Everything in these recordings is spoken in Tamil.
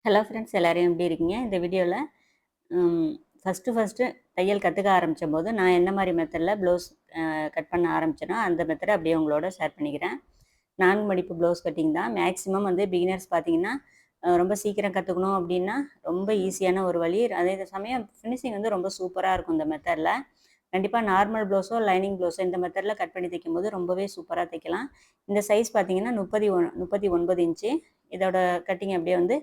ஹலோ ஃப்ரெண்ட்ஸ், எல்லாரும் எப்படி இருக்கீங்க? இந்த வீடியோவில் ஃபஸ்ட்டு தையல் கற்றுக்க ஆரம்பித்தபோது நான் என்ன மாதிரி மெத்தடில் ப்ளவுஸ் கட் பண்ண ஆரம்பித்தேனோ அந்த மெத்தடை அப்படியே உங்களோட ஷேர் பண்ணிக்கிறேன். 4 மடிப்பு ப்ளவுஸ் கட்டிங் தான். மேக்ஸிமம் வந்து பிகினர்ஸ் பார்த்தீங்கன்னா ரொம்ப சீக்கிரம் கற்றுக்கணும் அப்படின்னா ரொம்ப ஈஸியான ஒரு வழி. அதே சமயம் ஃபினிஷிங் வந்து ரொம்ப சூப்பராக இருக்கும் இந்த மெத்தடில். கண்டிப்பாக நார்மல் ப்ளவுஸோ லைனிங் ப்ளவுஸோ இந்த மெத்தடில் கட் பண்ணி தைக்கும்போது ரொம்பவே சூப்பராக தைக்கலாம். இந்த சைஸ் பார்த்தீங்கன்னா 39 இன்ச்சு. இதோட கட்டிங் அப்படியே வந்து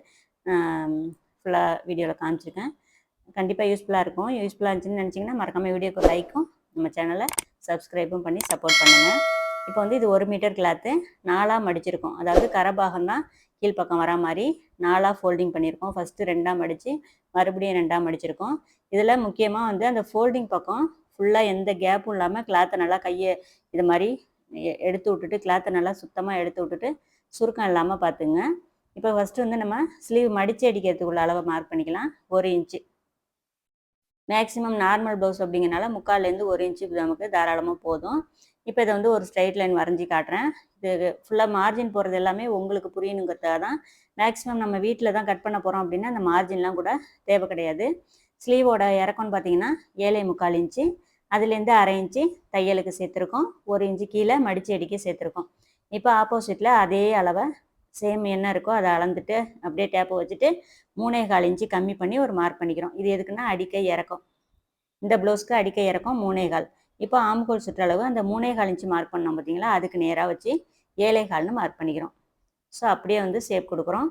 ஃபுல்லாக வீடியோவில் காமிச்சிருக்கேன். கண்டிப்பாக யூஸ்ஃபுல்லாக இருக்கும். யூஸ்ஃபுல்லாக இருந்துச்சுன்னு நினச்சிங்கன்னா மறக்காமல் வீடியோக்கு லைக்கும் நம்ம சேனலை சப்ஸ்கிரைபும் பண்ணி சப்போர்ட் பண்ணுங்கள். இப்போ வந்து இது 1 மீட்டர் கிளாத்து 4ஆக மடிச்சிருக்கோம். அதாவது கரபாகம் தான் கீழ்ப்பக்கம் வரா மாதிரி 4ஆக ஃபோல்டிங் பண்ணியிருக்கோம். ஃபஸ்ட்டு 2ஆக மடித்து மறுபடியும் 2ஆக மடிச்சிருக்கோம். இதில் முக்கியமாக வந்து அந்த ஃபோல்டிங் பக்கம் ஃபுல்லாக எந்த கேப்பும் இல்லாமல் கிளாத்தை நல்லா கையை இது மாதிரி எடுத்து விட்டுட்டு கிளாத்தை நல்லா சுத்தமாக எடுத்து விட்டுட்டு சுருக்கம் இல்லாமல் பார்த்துங்க. இப்போ ஃபஸ்ட்டு வந்து நம்ம ஸ்லீவ் மடித்து அடிக்கிறதுக்குள்ள அளவை மார்க் பண்ணிக்கலாம். 1 இன்ச்சு. மேக்ஸிமம் நார்மல் ப்ளவுஸ் அப்படிங்கிறனால 3/4லேருந்து 1 இன்ச்சு நமக்கு தாராளமாக போதும். இப்போ இதை வந்து ஒரு ஸ்ட்ரைட் லைன் வரைஞ்சி காட்டுறேன். இது ஃபுல்லாக மார்ஜின் போடுறது எல்லாமே உங்களுக்கு புரியணுங்கிறதுக்காக தான். மேக்ஸிமம் நம்ம வீட்டில் தான் கட் பண்ண போகிறோம் அப்படின்னா அந்த மார்ஜின்லாம் கூட தேவை கிடையாது. ஸ்லீவோட இறக்கம்னு பார்த்தீங்கன்னா 7.75 இன்ச்சு. அதுலேருந்து 1/2 இன்ச்சு தையலுக்கு சேர்த்துருக்கோம். 1 இன்ச்சு கீழே மடித்து அடிக்க சேர்த்துருக்கோம். இப்போ ஆப்போசிட்டில் அதே அளவை சேம் என்ன இருக்கோ அதை அளந்துட்டு அப்படியே டேப்பை வச்சுட்டு 3.25 இன்ச்சு கம்மி பண்ணி ஒரு மார்க் பண்ணிக்கிறோம். இது எதுக்குன்னா அடிக்கை இறக்கம். இந்த ப்ளவுஸ்க்கு அடிக்கை இறக்கம் 3.25. இப்போ ஆம்கோல் சுற்றளவு அந்த 3.25 இன்ச்சு மார்க் பண்ணோம் பார்த்தீங்களா, அதுக்கு நேராக வச்சு 7.25ன்னு மார்க் பண்ணிக்கிறோம். ஸோ அப்படியே வந்து ஷேப் கொடுக்குறோம்.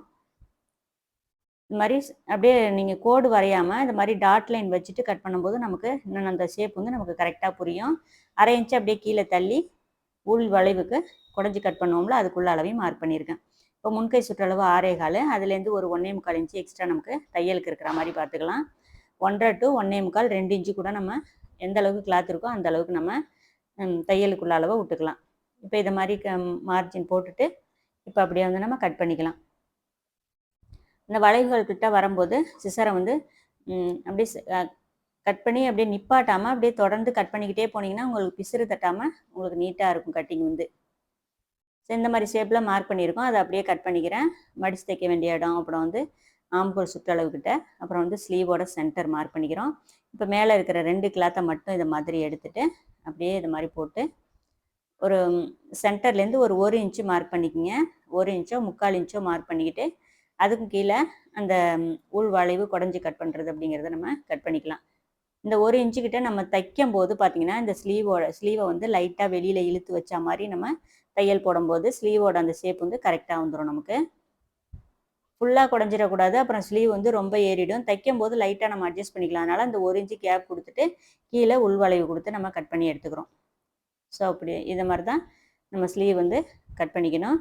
இது மாதிரி அப்படியே நீங்கள் கோடு வரையாமல் இந்த மாதிரி டாட் லைன் வச்சுட்டு கட் பண்ணும்போது நமக்கு இன்னும் அந்த ஷேப் வந்து நமக்கு கரெக்டாக புரியும். 1/2 இன்ச்சு அப்படியே கீழே தள்ளி உள் வளைவுக்கு குடஞ்சி கட் பண்ணுவோம்ல, அதுக்குள்ள அளவையும் மார்க் பண்ணியிருக்கேன். இப்போ முன்கை சுற்றளவு 6.25. அதுலேருந்து ஒரு 1.25 இன்ச்சு எக்ஸ்ட்ரா நமக்கு தையலுக்கு இருக்கிற மாதிரி பார்த்துக்கலாம். 1.5 to 1.25 2 இன்ச்சு கூட நம்ம எந்த அளவுக்கு கிளாத் இருக்கோ அந்த அளவுக்கு நம்ம தையலுக்குள்ள அளவை விட்டுக்கலாம். இப்போ இதை மாதிரி மார்ஜின் போட்டுட்டு இப்போ அப்படியே வந்து நம்ம கட் பண்ணிக்கலாம். இந்த வளைவுகள் கிட்ட வரும்போது சிசரை வந்து அப்படியே கட் பண்ணி அப்படியே நிப்பாட்டாமல் அப்படியே தொடர்ந்து கட் பண்ணிக்கிட்டே போனீங்கன்னா உங்களுக்கு பிசுறு தட்டாமல் உங்களுக்கு நீட்டாக இருக்கும் கட்டிங் வந்து. ஸோ இந்த மாதிரி ஷேப்பில் மார்க் பண்ணியிருக்கோம். அதை அப்படியே கட் பண்ணிக்கிறேன். மடித்து தைக்க வேண்டிய இடம், அப்புறம் வந்து ஆம்கோல் சுற்றளவுக்கிட்ட, அப்புறம் வந்து ஸ்லீவோட சென்டர் மார்க் பண்ணிக்கிறோம். இப்போ மேலே இருக்கிற 2 கிளாத்தை மட்டும் இதை மாதிரி எடுத்துகிட்டு அப்படியே இது மாதிரி போட்டு ஒரு சென்டர்லேருந்து ஒரு 1 இன்ச்சு மார்க் பண்ணிக்கோங்க. 1 இன்ச்சோ 3/4 இன்ச்சோ மார்க் பண்ணிக்கிட்டு அதுக்கு கீழே அந்த உள் வளைவு குடஞ்சி கட் பண்ணுறது அப்படிங்கிறத நம்ம கட் பண்ணிக்கலாம். இந்த 1 இன்ச்சுக்கிட்ட நம்ம தைக்கும் போது பார்த்தீங்கன்னா இந்த ஸ்லீவை வந்து லைட்டாக வெளியில் இழுத்து வச்ச மாதிரி நம்ம தையல் போடும்போது ஸ்லீவோட அந்த ஷேப் வந்து கரெக்டாக வந்துடும் நமக்கு. ஃபுல்லாக குடஞ்சிடக்கூடாது, அப்புறம் ஸ்லீவ் வந்து ரொம்ப ஏறிடும். தைக்கும் போது லைட்டாக நம்ம அட்ஜஸ்ட் பண்ணிக்கலாம். அதனால் அந்த 1 இன்ச்சு கேப் கொடுத்துட்டு கீழே உள்வளைவு கொடுத்து நம்ம கட் பண்ணி எடுத்துக்கிறோம். ஸோ அப்படி இதை மாதிரி தான் நம்ம ஸ்லீவ் வந்து கட் பண்ணிக்கணும்.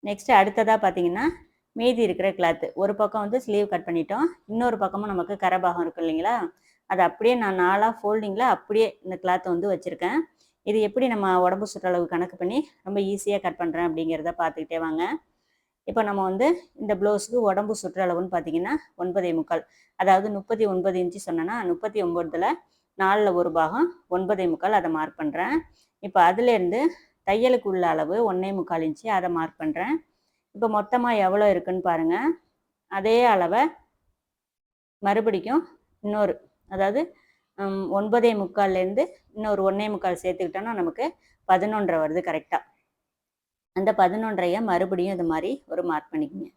நெக்ஸ்ட்டு அடுத்ததாக பார்த்தீங்கன்னா மீதி இருக்கிற கிளாத்து ஒரு பக்கம் வந்து ஸ்லீவ் கட் பண்ணிட்டோம். இன்னொரு பக்கமும் நமக்கு கரபாகம் இருக்கும் இல்லைங்களா, அது அப்படியே நான் 4ஆக ஃபோல்டிங்கில் அப்படியே இந்த கிளாத்தை வந்து வச்சுருக்கேன். இது எப்படி நம்ம உடம்பு சுற்றளவு கணக்கு பண்ணி ரொம்ப ஈஸியாக கட் பண்ணுறேன் அப்படிங்கிறத பார்த்துக்கிட்டே வாங்க. இப்போ நம்ம வந்து இந்த ப்ளவுஸுக்கு உடம்பு சுற்றளவுன்னு பார்த்தீங்கன்னா 9.25. அதாவது 39 இன்ச்சு சொன்னேன்னா 39ல் 4ல் ஒரு பாகம் 9.25 அதை மார்க் பண்ணுறேன். இப்போ அதுலேருந்து தையலுக்கு உள்ள அளவு 1.25 இன்ச்சு அதை மார்க் பண்ணுறேன். இப்போ மொத்தமாக எவ்வளோ இருக்குன்னு பாருங்கள். அதே அளவை மறுபடிக்கும் இன்னொரு, அதாவது 9.25லேருந்து இன்னொரு 1.25 சேர்த்துக்கிட்டோன்னா நமக்கு 11.5 வருது கரெக்டாக. அந்த 11.5 மறுபடியும் இது மாதிரி ஒரு மார்க் பண்ணிக்கோங்க.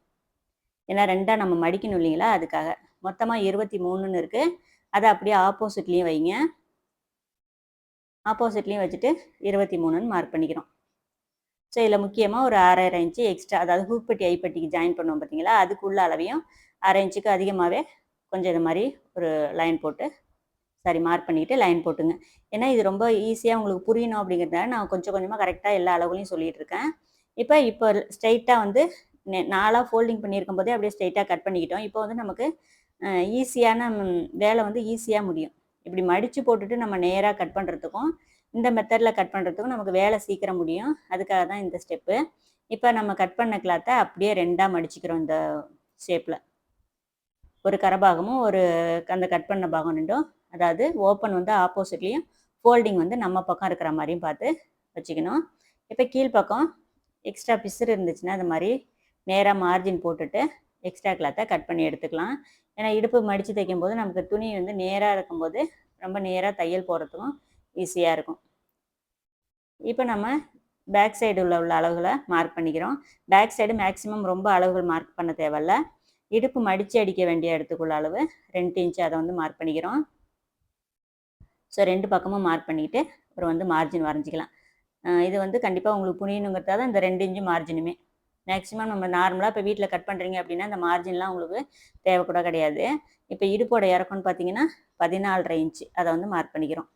ஏன்னா 2ஆக நம்ம மடிக்கணும் இல்லைங்களா, அதுக்காக. மொத்தமாக 23ன்னு இருக்குது. அதை அப்படியே ஆப்போசிட்லேயும் வைங்க. ஆப்போசிட்லேயும் வச்சுட்டு 23ன்னு மார்க் பண்ணிக்கிறோம். ஸோ இதில் முக்கியமாக ஒரு 1/2 இன்ச்சு எக்ஸ்ட்ரா, அதாவது ஹூப்பட்டி ஐப்பட்டிக்கு ஜாயின் பண்ணுவோம் பார்த்தீங்களா, அதுக்குள்ள அளவையும் 1/2 இன்ச்சுக்கு அதிகமாகவே கொஞ்சம் இது மாதிரி ஒரு லைன் போட்டு மார்க் பண்ணிக்கிட்டு லைன் போட்டுங்க. ஏன்னா இது ரொம்ப ஈஸியாக உங்களுக்கு புரியணும் அப்படிங்கிறதால நான் கொஞ்சம் கொஞ்சமாக கரெக்டாக எல்லா அளவுலையும் சொல்லிகிட்டு இருக்கேன். இப்போ ஸ்ட்ரைட்டாக வந்து 4ஆக ஃபோல்டிங் பண்ணியிருக்கும் போதே அப்படியே ஸ்ட்ரைட்டாக கட் பண்ணிக்கிட்டோம். இப்போ வந்து நமக்கு ஈஸியான வேலை வந்து ஈஸியாக முடியும். இப்படி மடித்து போட்டுட்டு நம்ம நேராக கட் பண்ணுறதுக்கும் இந்த மெத்தடில் கட் பண்ணுறதுக்கும் நமக்கு வேலை சீக்கிரம் முடியும். அதுக்காக தான் இந்த ஸ்டெப்பு. இப்போ நம்ம கட் பண்ண கிளாத்தை அப்படியே 2ஆக மடிச்சுக்கிறோம். இந்த ஷேப்பில் ஒரு கரபாகமும் ஒரு அந்த கட் பண்ண பாகம் 2ம், அதாவது ஓப்பன் வந்து ஆப்போசிட்லேயும் ஃபோல்டிங் வந்து நம்ம பக்கம் இருக்கிற மாதிரியும் பார்த்து வச்சுக்கணும். இப்போ கீழ்ப்பக்கம் எக்ஸ்ட்ரா பிசுறு இருந்துச்சுன்னா அது மாதிரி நேராக மார்ஜின் போட்டுட்டு எக்ஸ்ட்ரா கிளாத்தை கட் பண்ணி எடுத்துக்கலாம். ஏன்னா இடுப்பு மடித்து தைக்கும்போது நமக்கு துணி வந்து நேராக இருக்கும்போது ரொம்ப நேராக தையல் போடுறதுக்கும் ஈஸியாக இருக்கும். இப்போ நம்ம பேக் சைடு உள்ள அளவுகளை மார்க் பண்ணிக்கிறோம். பேக் சைடு மேக்ஸிமம் ரொம்ப அளவுகள் மார்க் பண்ண தேவையில்ல. இடுப்பு மடித்து அடிக்க வேண்டிய இடத்துக்குள்ள அளவு 2 இன்ச்சு அதை வந்து மார்க் பண்ணிக்கிறோம். ஸோ 2 பக்கமும் மார்க் பண்ணிக்கிட்டு அப்புறம் வந்து மார்ஜின் வரைஞ்சிக்கலாம். இது வந்து கண்டிப்பாக உங்களுக்கு புரியணுங்கிறதா தான் இந்த 2 இன்ச்சு மார்ஜினுமே. மேக்ஸிமம் நம்ம நார்மலாக இப்போ வீட்டில் கட் பண்ணுறீங்க அப்படின்னா இந்த மார்ஜின்லாம் உங்களுக்கு தேவை கூட கிடையாது. இப்போ இடுப்போட இறக்கம்னு பார்த்தீங்கன்னா 14.5 இன்ச்சு அதை வந்து மார்க் பண்ணிக்கிறோம்.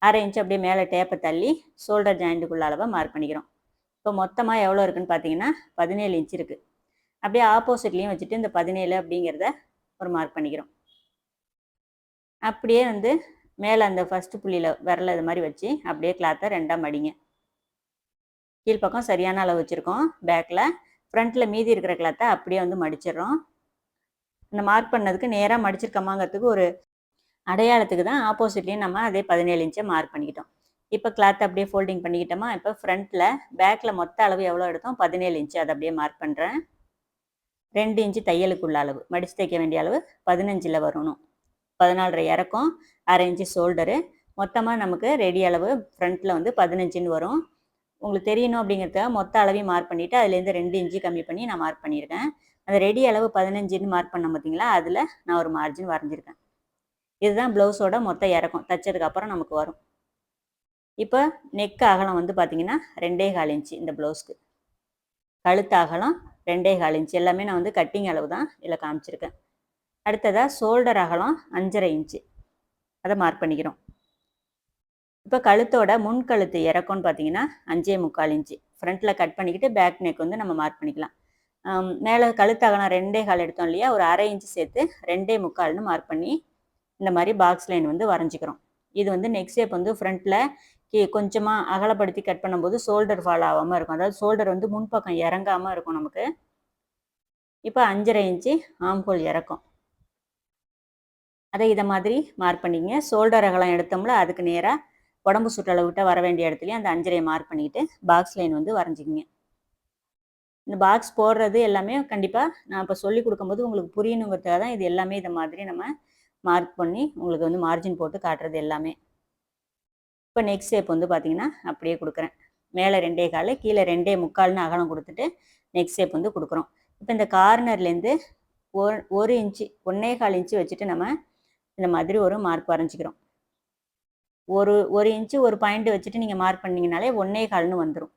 1/2 இன்ச்சு அப்படியே மேலே டேப்பை தள்ளி ஷோல்டர் ஜாயிண்ட்டுக்குள்ள அளவை மார்க் பண்ணிக்கிறோம். இப்போ மொத்தமாக எவ்வளோ இருக்குதுன்னு பார்த்தீங்கன்னா 17 இன்ச்சு இருக்குது. அப்படியே ஆப்போசிட்லேயும் வச்சுட்டு இந்த 17 அப்படிங்கிறத ஒரு மார்க் பண்ணிக்கிறோம். அப்படியே வந்து மேலே அந்த ஃபஸ்ட்டு புள்ளியில் விரல இது மாதிரி வச்சு அப்படியே கிளாத்தை 2ஆக மடிங்க. கீழ்ப்பக்கம் சரியான அளவு வச்சுருக்கோம் பேக்கில். ஃப்ரண்ட்டில் மீதி இருக்கிற கிளாத்தை அப்படியே வந்து மடிச்சிடுறோம். இந்த மார்க் பண்ணதுக்கு நேராக மடிச்சிருக்கோமாங்கிறதுக்கு ஒரு அடையாளத்துக்கு தான் ஆப்போசிட்லேயும் நம்ம அதே 17 இன்ச்சை மார்க் பண்ணிக்கிட்டோம். இப்போ கிளாத்தை அப்படியே ஃபோல்டிங் பண்ணிக்கிட்டோமா. இப்போ ஃப்ரண்ட்டில் பேக்கில் மொத்த அளவு எவ்வளோ எடுத்தோம் 17 இன்ச்சு அதை அப்படியே மார்க் பண்ணுறேன். 2 இன்ச்சு தையலுக்குள்ள அளவு மடித்து தைக்க வேண்டிய அளவு 15ல் வரணும். 14.5 இறக்கம், 1/2 இன்ச்சு ஷோல்டரு, மொத்தமாக நமக்கு ரெடி அளவு ஃப்ரண்ட்டில் வந்து 15ன்னு வரும். உங்களுக்கு தெரியணும் அப்படிங்கிறதுக்காக மொத்த அளவையும் மார்க் பண்ணிவிட்டு அதுலேருந்து 2 இன்ச்சு கம்மி பண்ணி நான் மார்க் பண்ணியிருக்கேன். அந்த ரெடி அளவு 15ன்னு மார்க் பண்ண பார்த்தீங்களா, அதில் நான் ஒரு மார்ஜின் வரைஞ்சிருக்கேன். இதுதான் ப்ளவுஸோட மொத்த இறக்கம் தைச்சதுக்கப்புறம் நமக்கு வரும். இப்போ நெக் அகலம் வந்து பார்த்தீங்கன்னா 2.25 இன்ச்சு இந்த ப்ளவுஸ்க்கு. கழுத்து அகலம் 2.25 இன்ச்சு. எல்லாமே நான் வந்து கட்டிங் அளவு தான் இதில் காமிச்சிருக்கேன். அடுத்ததாக ஷோல்டர் அகலம் 5.5 இன்ச்சு அதை மார்க் பண்ணிக்கிறோம். இப்போ கழுத்தோட முன் கழுத்து இறக்கம்னு பார்த்தீங்கன்னா 5.25 இன்ச்சு. ஃப்ரண்ட்டில் கட் பண்ணிக்கிட்டு பேக் நெக் வந்து நம்ம மார்க் பண்ணிக்கலாம். மேலே கழுத்து அகலம் 2.25 எடுத்தோம் இல்லையா, ஒரு 1/2 இன்ச்சு சேர்த்து 2.25ன்னு மார்க் பண்ணி இந்த மாதிரி பாக்ஸ் லைன் வந்து வரைஞ்சிக்கிறோம். இது வந்து நெக் ஷேப் வந்து ஃப்ரண்ட்டில் கொஞ்சமாக அகலப்படுத்தி கட் பண்ணும்போது ஷோல்டர் ஃபால் ஆகாமல் இருக்கும். அதாவது ஷோல்டர் வந்து முன்பக்கம் இறங்காமல் இருக்கும் நமக்கு. இப்போ 5.5 இன்ச்சு ஆம்ஹோல் இறக்கம் அதை இதை மாதிரி மார்க் பண்ணிக்கங்க. ஷோல்டர் அகலம் எடுத்தோம்ல அதுக்கு நேராக உடம்பு சுற்றளவு விட்ட வர வேண்டிய இடத்துலையும் அந்த 5.5 மார்க் பண்ணிக்கிட்டு பாக்ஸ் லைன் வந்து வரைஞ்சிக்கிங்க. இந்த பாக்ஸ் போடுறது எல்லாமே கண்டிப்பாக நான் இப்போ சொல்லி கொடுக்கும்போது உங்களுக்கு புரியணுங்கிறதுக்காக தான் இது எல்லாமே இதை மாதிரி நம்ம மார்க் பண்ணி உங்களுக்கு வந்து மார்ஜின் போட்டு காட்டுறது எல்லாமே. இப்போ நெக் ஷேப் வந்து பார்த்தீங்கன்னா அப்படியே கொடுக்குறேன். மேலே 2.25 கீழே 2.25ன்னு அகலம் கொடுத்துட்டு நெக் ஷேப் வந்து கொடுக்குறோம். இப்போ இந்த கார்னர்லேருந்து 1 இன்ச்சு 1.25 இன்ச்சு வச்சுட்டு நம்ம இந்த மாதிரி ஒரு மார்க் வரைஞ்சிக்கிறோம். ஒரு இன்ச்சு ஒரு பாயிண்ட் வச்சுட்டு நீங்கள் மார்க் பண்ணிங்கனாலே 1.25ன்னு வந்துடும்.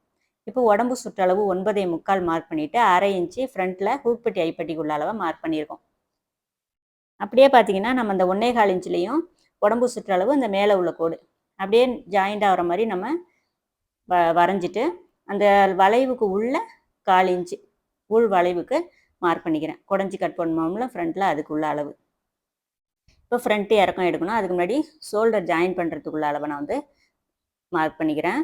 இப்போ உடம்பு சுற்றளவு 9.25 மார்க் பண்ணிவிட்டு 1/2 இன்ச்சு ஃப்ரண்ட்டில் ஹூக்பட்டி ஐப்பட்டிக்குள்ள அளவை மார்க் பண்ணியிருக்கோம். அப்படியே பார்த்தீங்கன்னா நம்ம அந்த 1.25 இன்ச்சுலேயும் உடம்பு சுற்றளவு இந்த மேலே உள்ள கோடு அப்படியே ஜாயிண்ட் ஆகிற மாதிரி நம்ம வரைஞ்சிட்டு அந்த வளைவுக்கு உள்ள 1/4 இன்ச்சு உள் வளைவுக்கு மார்க் பண்ணிக்கிறேன். குடஞ்சி கட் பண்ணுவோம்ல ஃப்ரண்ட்டில் அதுக்குள்ள அளவு. இப்போ ஃப்ரண்ட்டு இறக்கம் எடுக்கணும். அதுக்கு முன்னாடி ஷோல்டர் ஜாயின் பண்ணுறதுக்குள்ள அளவை நான் வந்து மார்க் பண்ணிக்கிறேன்.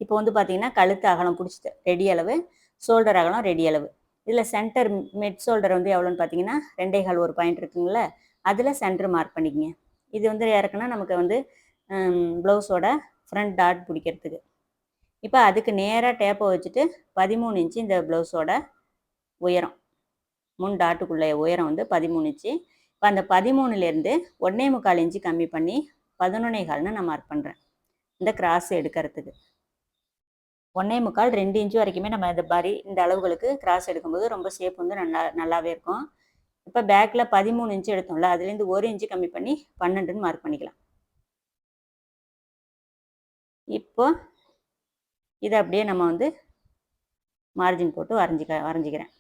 இப்போ வந்து பார்த்தீங்கன்னா கழுத்து அகலம் பிடிச்சி ரெடி அளவு, ஷோல்டர் அகலம் ரெடி அளவு. இதில் சென்டர் மிட் ஷோல்டர் வந்து எவ்வளோன்னு பார்த்தீங்கன்னா 2.25 ஒரு பாயிண்ட் இருக்குங்களே, அதில் சென்டர் மார்க் பண்ணிக்கங்க. இது வந்து இறக்குனா நமக்கு வந்து ப்ளவுஸோட ஃப்ரண்ட் டாட் பிடிக்கிறதுக்கு. இப்போ அதுக்கு நேராக டேப்பை வச்சுட்டு 13 இன்ச்சு இந்த ப்ளவுஸோட உயரம், முன் டாட்டுக்குள்ள உயரம் வந்து 13 இன்ச்சு. இப்போ அந்த 13லேருந்து 1.25 இன்ச்சு கம்மி பண்ணி 11.25ன்னு நான் மார்க் பண்ணுறேன். இந்த கிராஸ் எடுக்கிறதுக்கு 1.25 2 இன்ச்சு வரைக்குமே நம்ம இந்த மாதிரி இந்த அளவுகளுக்கு கிராஸ் எடுக்கும்போது ரொம்ப ஷேப் வந்து நல்லாவே இருக்கும். இப்போ பேக்கில் 13 இன்ச்சு எடுத்தோம்ல, அதுலேருந்து 1 இன்ச்சு கம்மி பண்ணி 12ன்னு மார்க் பண்ணிக்கலாம். இப்போ இதை அப்படியே நம்ம வந்து மார்ஜின் போட்டு வரைஞ்சிக்கிறேன்.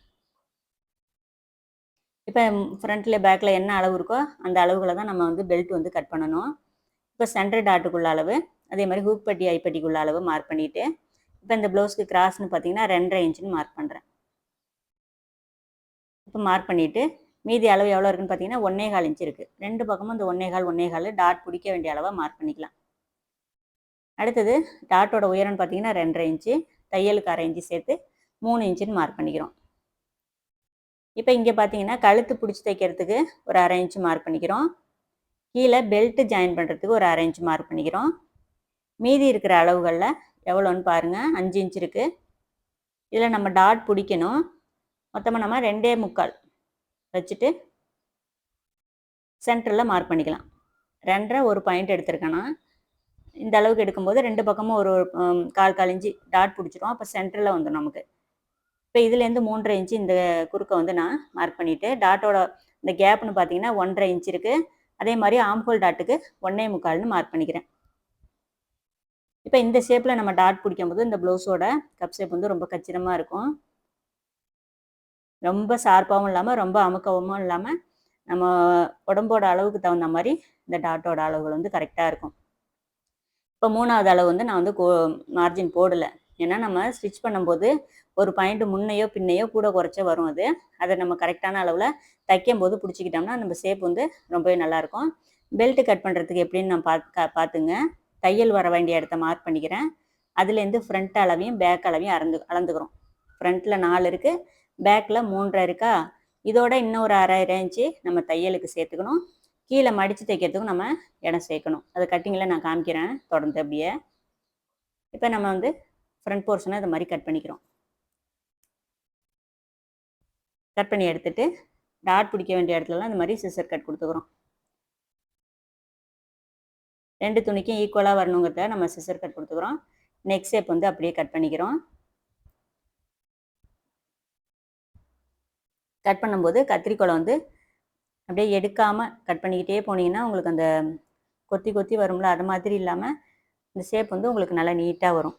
இப்போ ஃப்ரண்ட்டில் பேக்கில் என்ன அளவு இருக்கோ அந்த அளவுகளை தான் நம்ம வந்து பெல்ட் வந்து கட் பண்ணணும். இப்போ சென்டர் டாட்டுக்குள்ள அளவு, அதே மாதிரி ஹூக்பட்டி ஐப்பட்டிக்குள்ள அளவு மார்க் பண்ணிவிட்டு இப்போ இந்த ப்ளவுஸ்க்கு கிராஸ்னு பார்த்தீங்கன்னா 2.5 இன்ச்சுன்னு மார்க் பண்ணுறேன். இப்போ மார்க் பண்ணிவிட்டு மீதி அளவு எவ்வளோ இருக்குன்னு பார்த்தீங்கன்னா 1.25 இன்ச்சு இருக்குது. 2 பக்கமும் இந்த 1.25 டாட் பிடிக்க வேண்டிய அளவை மார்க் பண்ணிக்கலாம். அடுத்தது டாட்டோட உயரம்னு பார்த்தீங்கன்னா 2.5 இன்ச்சு, தையலுக்கு 1/2 இன்ச்சு சேர்த்து 3 இன்ச்சுன்னு மார்க் பண்ணிக்கிறோம். இப்போ இங்கே பார்த்தீங்கன்னா கழுத்து பிடிச்சி தைக்கிறதுக்கு ஒரு 1/2 இன்ச்சு மார்க் பண்ணிக்கிறோம். கீழே பெல்ட்டு ஜாயின் பண்ணுறதுக்கு ஒரு 1/2 இன்ச்சு மார்க் பண்ணிக்கிறோம். மீதி இருக்கிற அளவுகளில் எவ்வளோன்னு பாருங்கள், 5 இன்ச்சு இருக்குது. இதில் நம்ம டாட் பிடிக்கணும். மொத்தமாக நம்ம 2.25 வச்சுட்டு சென்டரில் மார்க் பண்ணிக்கலாம். 2.5 ஒரு பாயிண்ட் எடுத்திருக்கேன்னா இந்த அளவுக்கு எடுக்கும்போது 2 பக்கமும் ஒரு 1/4 இன்ச்சு டாட் பிடிச்சிரும். அப்போ சென்டரில் வந்துடும் நமக்கு. இப்போ இதுலேருந்து 3.5 இன்ச்சு இந்த குறுக்க வந்து நான் மார்க் பண்ணிவிட்டு டாட்டோட இந்த கேப்னு பார்த்தீங்கன்னா 1.5 இன்ச் இருக்குது. அதே மாதிரி ஆம்ஹோல் டாட்டுக்கு 1.25 மார்க் பண்ணிக்கிறேன். இப்போ இந்த ஷேப்பில் நம்ம டாட் பிடிக்கும்போது இந்த ப்ளவுஸோட கப் ஷேப் வந்து ரொம்ப கச்சிதமாக இருக்கும். ரொம்ப ஷார்ப்பாகவும் இல்லாமல் ரொம்ப அமுக்கவும் இல்லாமல் நம்ம உடம்போட அளவுக்கு தகுந்த மாதிரி இந்த டாட்டோட அளவுகள் வந்து கரெக்டாக இருக்கும். இப்போ 3வது அளவு வந்து நான் வந்து மார்ஜின் போடலை. ஏன்னா நம்ம ஸ்டிச் பண்ணும்போது ஒரு பாயிண்ட் முன்னையோ பின்னையோ கூட குறைச்சோ வரும். அதை நம்ம கரெக்டான அளவில் தைக்கும் போது பிடிச்சிக்கிட்டோம்னா நம்ம ஷேப் வந்து ரொம்பவே நல்லாயிருக்கும். பெல்ட்டு கட் பண்ணுறதுக்கு எப்படின்னு நான் பார்த்துங்க. தையல் வர வேண்டிய இடத்த மார்க் பண்ணிக்கிறேன். அதுலேருந்து ஃப்ரண்ட் அளவையும் பேக் அளவையும் அளந்துக்கிறோம். ஃப்ரண்ட்டில் 4 இருக்குது, பேக்கில் 3.5 இருக்கா. இதோட இன்னொரு 1/2 இன்ச்சு நம்ம தையலுக்கு சேர்த்துக்கணும். கீழே மடித்து தைக்கிறதுக்கும் நம்ம இடம் சேர்க்கணும். அது கட்டிங்கில் நான் காமிக்கிறேன் தொடர்ந்து அப்படியே. இப்போ நம்ம வந்து ஃப்ரண்ட் போர்ஷனை இது மாதிரி கட் பண்ணிக்கிறோம். கட் பண்ணி எடுத்துகிட்டு டாட் பிடிக்க வேண்டிய இடத்துலலாம் இந்த மாதிரி சிசர் கட் கொடுத்துக்கிறோம். 2 துணிக்கும் ஈக்குவலாக வரணுங்கிறத நம்ம சிசர் கட் கொடுத்துக்கிறோம். நெக் ஷேப் வந்து அப்படியே கட் பண்ணிக்கிறோம். கட் பண்ணும்போது கத்திரிக்கோலை வந்து அப்படியே எடுக்காமல் கட் பண்ணிக்கிட்டே போனீங்கன்னா உங்களுக்கு அந்த கொத்தி கொத்தி வரும்ல, அது மாதிரி இல்லாமல் இந்த ஷேப் வந்து உங்களுக்கு நல்லா நீட்டாக வரும்.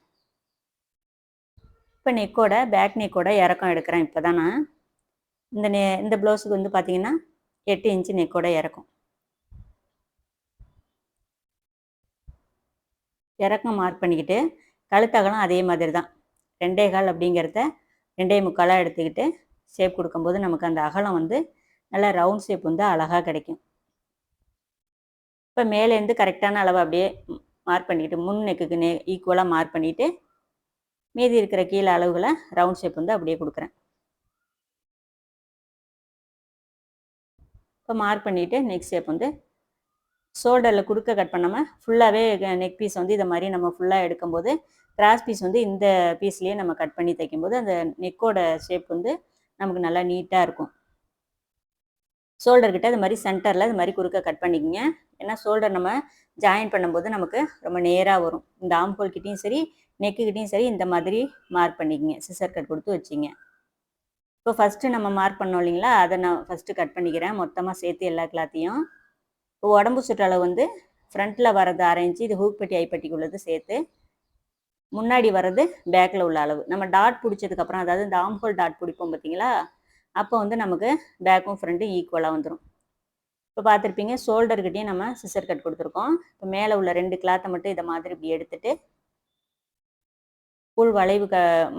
இப்போ நெக்கோட பேக் நெக்கோட இறக்கம் எடுக்கிறேன். இப்போ தான் நான் இந்த ப்ளவுஸுக்கு வந்து பார்த்தீங்கன்னா 8 இன்ச்சு நெக்கோட இறக்கம். இறக்கம் மார்க் பண்ணிக்கிட்டு கழுத்தகலம் அதே மாதிரி தான் 2.25 அப்படிங்கிறத 2.25 எடுத்துக்கிட்டு ஷேப் கொடுக்கும்போது நமக்கு அந்த அகலம் வந்து நல்லா ரவுண்ட் ஷேப் வந்து அழகாக கிடைக்கும். இப்போ மேலேருந்து கரெக்டான அளவு அப்படியே மார்க் பண்ணிக்கிட்டு முன் நெக்குக்கு ஈக்குவலாக மார்க் பண்ணிவிட்டு மீதி இருக்கிற கீழே அளவுகளை ரவுண்ட் ஷேப் வந்து அப்படியே கொடுக்குறேன். இப்போ மார்க் பண்ணிவிட்டு நெக் ஷேப் வந்து ஷோல்டரில் குறுக்க கட் பண்ணாமல் ஃபுல்லாகவே நெக் பீஸ் வந்து இதை மாதிரி நம்ம ஃபுல்லாக எடுக்கும்போது கிராஸ் பீஸ் வந்து இந்த பீஸ்லேயே நம்ம கட் பண்ணி தைக்கும்போது அந்த நெக்கோட ஷேப் வந்து நமக்கு நல்லா நீட்டாக இருக்கும். ஷோல்டர்கிட்ட இது மாதிரி சென்டரில் இது மாதிரி குறுக்க கட் பண்ணிக்கோங்க. ஏன்னா ஷோல்டர் நம்ம ஜாயின் பண்ணும்போது நமக்கு ரொம்ப நேராக வரும். இந்த ஆம்ஹோல் கிட்டையும் சரி நெக்குக்கிட்டையும் சரி இந்த மாதிரி மார்க் பண்ணிக்கோங்க. சிசர் கட் கொடுத்து வச்சிங்க. இப்போ ஃபஸ்ட்டு நம்ம மார்க் பண்ணோம் இல்லைங்களா, அதை நான் ஃபஸ்ட்டு கட் பண்ணிக்கிறேன் மொத்தமாக சேர்த்து எல்லா கிளாத்தையும். இப்போ உடம்பு சுற்றளவு வந்து ஃப்ரண்ட்டில் வர்றது 1/2 இன்ச்சு, இது ஹூக் பட்டி ஐப்பட்டிக்கு உள்ளது சேர்த்து, முன்னாடி வர்றது பேக்கில் உள்ள அளவு. நம்ம டாட் பிடிச்சதுக்கப்புறம் அதாவது இந்த ஆம்ஹோல் டாட் பிடிப்போம் பார்த்தீங்களா, அப்போ வந்து நமக்கு பேக்கும் ஃப்ரண்ட்டும் ஈக்குவலாக வந்துடும். இப்போ பார்த்துருப்பீங்க ஷோல்டர்கிட்டையும் நம்ம சிசர் கட் கொடுத்துருக்கோம். இப்போ மேலே உள்ள 2 கிளாத்தை மட்டும் இதை மாதிரி இப்படி எடுத்துட்டு ஃபுல் வளைவு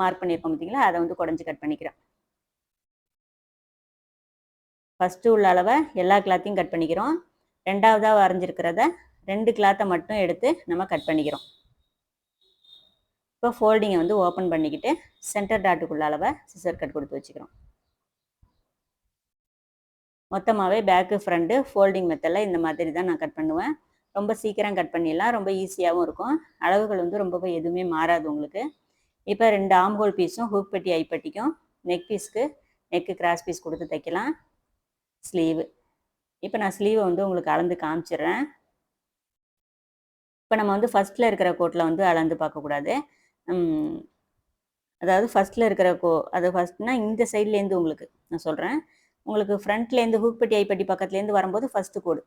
மார்க் பண்ணியிருக்கோம் பார்த்தீங்களா, அதை வந்து குடஞ்சி கட் பண்ணிக்கிறேன். ஃபஸ்ட்டு உள்ள அளவை எல்லா கிளாத்தையும் கட் பண்ணிக்கிறோம். 2வதாக வரைஞ்சிருக்கிறத 2 கிளாத்தை மட்டும் எடுத்து நம்ம கட் பண்ணிக்கிறோம். இப்போ ஃபோல்டிங்கை வந்து ஓப்பன் பண்ணிக்கிட்டு சென்டர் டாட்டுக்குள்ள அளவை சிசர் கட் கொடுத்து வச்சுக்கிறோம். மொத்தமாகவே பேக்கு ஃப்ரண்ட்டு ஃபோல்டிங் மெத்தடில் இந்த மாதிரி தான் நான் கட் பண்ணுவேன். ரொம்ப சீக்கிரம் கட் பண்ணிடலாம், ரொம்ப ஈஸியாகவும் இருக்கும். அளவுகள் வந்து ரொம்ப எதுவுமே மாறாது உங்களுக்கு. இப்போ 2 ஆம்ஹோல் பீஸும் ஹூக் பட்டி ஐப்பட்டிக்கும் நெக் பீஸ்க்கு நெக்கு கிராஸ் பீஸ் கொடுத்து தைக்கலாம். ஸ்லீவு இப்போ நான் ஸ்லீவை வந்து உங்களுக்கு அளந்து காமிச்சிடுறேன். இப்போ நம்ம வந்து ஃபஸ்ட்டில் இருக்கிற கோட்டில் வந்து அளந்து பார்க்கக்கூடாது. அதாவது ஃபஸ்ட்டில் இருக்கிற அது ஃபஸ்ட்னா இந்த சைட்லேருந்து உங்களுக்கு நான் சொல்கிறேன். உங்களுக்கு ஃப்ரண்ட்லேருந்து ஹூக் பட்டி ஐப்பட்டி பக்கத்துலேருந்து வரும்போது ஃபஸ்ட்டு கோடு,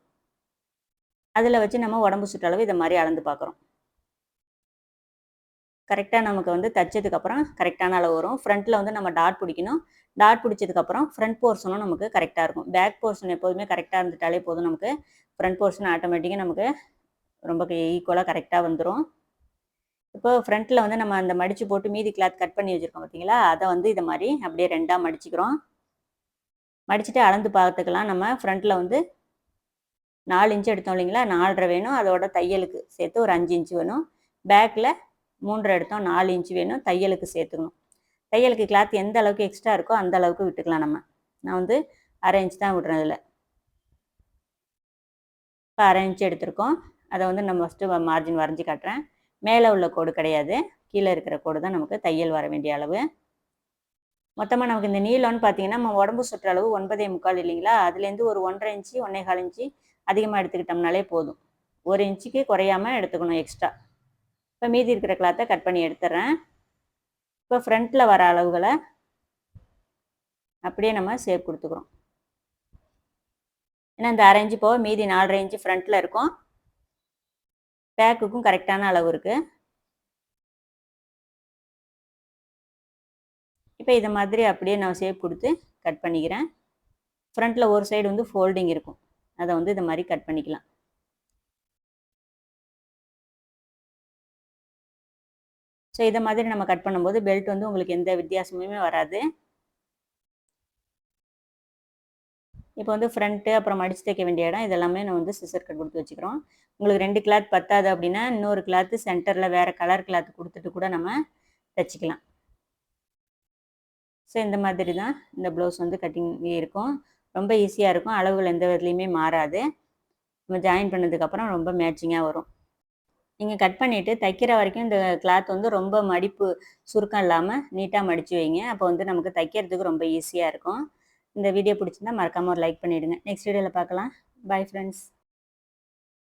அதில் வச்சு நம்ம உடம்பு சுற்றளவு இதை மாதிரி அளந்து பார்க்குறோம். கரெக்டாக நமக்கு வந்து தைச்சதுக்கப்புறம் கரெக்டான அளவு வரும். ஃப்ரண்ட்டில் வந்து நம்ம டாட் பிடிக்கணும். டாட் பிடிச்சதுக்கப்புறம் ஃப்ரண்ட் போர்ஷனும் நமக்கு கரெக்டாக இருக்கும். பேக் போர்ஷன் எப்போதுமே கரெக்டாக இருந்துட்டாலே போதும், நமக்கு ஃப்ரண்ட் போர்ஷன் ஆட்டோமேட்டிக்காக நமக்கு ரொம்ப ஈக்குவலாக கரெக்டாக வந்துடும். இப்போ ஃப்ரண்ட்டில் வந்து நம்ம அந்த மடித்து போட்டு மீதி கிளாத் கட் பண்ணி வச்சுருக்கோம் பார்த்தீங்களா, அதை வந்து இதை மாதிரி அப்படியே 2ஆக மடிச்சுக்கிறோம். மடிச்சுட்டு அளந்து பார்த்துக்கலாம். நம்ம ஃப்ரண்ட்டில் வந்து 4 இன்ச்சு எடுத்தோம் இல்லைங்களா, 4.5 வேணும். அதோட தையலுக்கு சேர்த்து ஒரு 5 இன்ச்சு வேணும். பேக்கில் 3 எடுத்தோம், 4 இன்ச்சு வேணும். தையலுக்கு சேர்த்துக்கணும். தையலுக்கு கிளாத் எந்த அளவுக்கு எக்ஸ்ட்ரா இருக்கோ அந்த அளவுக்கு விட்டுக்கலாம். நான் வந்து 1/2 இன்ச் தான் விட்றேன் இதில். இப்போ 1/2 இன்ச்சு எடுத்திருக்கோம். அதை வந்து நம்ம ஃபஸ்ட்டு மார்ஜின் வரைஞ்சி காட்டுறேன். மேலே உள்ள கோடு கிடையாது, கீழே இருக்கிற கோடு தான் நமக்கு தையல் வர வேண்டிய அளவு. மொத்தமாக நமக்கு இந்த நீளம்னு பார்த்தீங்கன்னா நம்ம உடம்பு சுற்ற அளவு 9.25 இல்லைங்களா, அதுலேருந்து ஒரு 1.5 இன்ச்சு 1.25 இன்ச்சு அதிகமாக எடுத்துக்கிட்டோம்னாலே போதும். 1 இன்ச்சுக்கு குறையாமல் எடுத்துக்கணும் எக்ஸ்ட்ரா. இப்போ மீதி இருக்கிற கிளாத்தை கட் பண்ணி எடுத்துடுறேன். இப்போ ஃப்ரண்ட்டில் வர அளவுகளை அப்படியே நம்ம ஷேப் கொடுத்துக்கிறோம். ஏன்னா இந்த 1/2 இன்ச்சு போக மீதி 4.5 இன்ச்சு ஃப்ரண்ட்டில் இருக்கும். பேக்குக்கும் கரெக்டான அளவு இருக்குது. இப்போ இதை மாதிரி அப்படியே நான் ஷேப் கொடுத்து கட் பண்ணிக்கிறேன். ஃப்ரண்ட்டில் ஒரு சைடு வந்து ஃபோல்டிங் இருக்கும், அதை வந்து இதை மாதிரி கட் பண்ணிக்கலாம். ஸோ இதை மாதிரி நம்ம கட் பண்ணும்போது பெல்ட் வந்து உங்களுக்கு எந்த வித்தியாசமுமே வராது. இப்போ வந்து ஃப்ரண்ட்டு அப்புறம் மடித்து தைக்க வேண்டிய இடம் இதெல்லாமே நான் வந்து சிசர் கட் கொடுத்து வச்சுக்கிறோம். உங்களுக்கு 2 கிளாத் பத்தாது அப்படின்னா இன்னொரு கிளாத்து சென்டரில் வேறு கலர் கிளாத் கொடுத்துட்டு கூட நம்ம தைச்சிக்கலாம். ஸோ இந்த மாதிரி தான் இந்த ப்ளவுஸ் வந்து கட்டிங் இருக்கும். ரொம்ப ஈஸியாக இருக்கும். அளவுகள் எந்த விதத்துலையுமே மாறாது. நம்ம ஜாயின் பண்ணதுக்கப்புறம் ரொம்ப மேட்சிங்காக வரும். நீங்கள் கட் பண்ணிவிட்டு தைக்கிற வரைக்கும் இந்த கிளாத் வந்து ரொம்ப மடிப்பு சுருக்கம் இல்லாமல் நீட்டாக மடித்து வைங்க. அப்போ வந்து நமக்கு தைக்கிறதுக்கு ரொம்ப ஈஸியாக இருக்கும். இந்த வீடியோ பிடிச்சிருந்தா மறக்காமல் ஒரு லைக் பண்ணிவிடுங்க. நெக்ஸ்ட் வீடியோவில் பார்க்கலாம். Bye friends.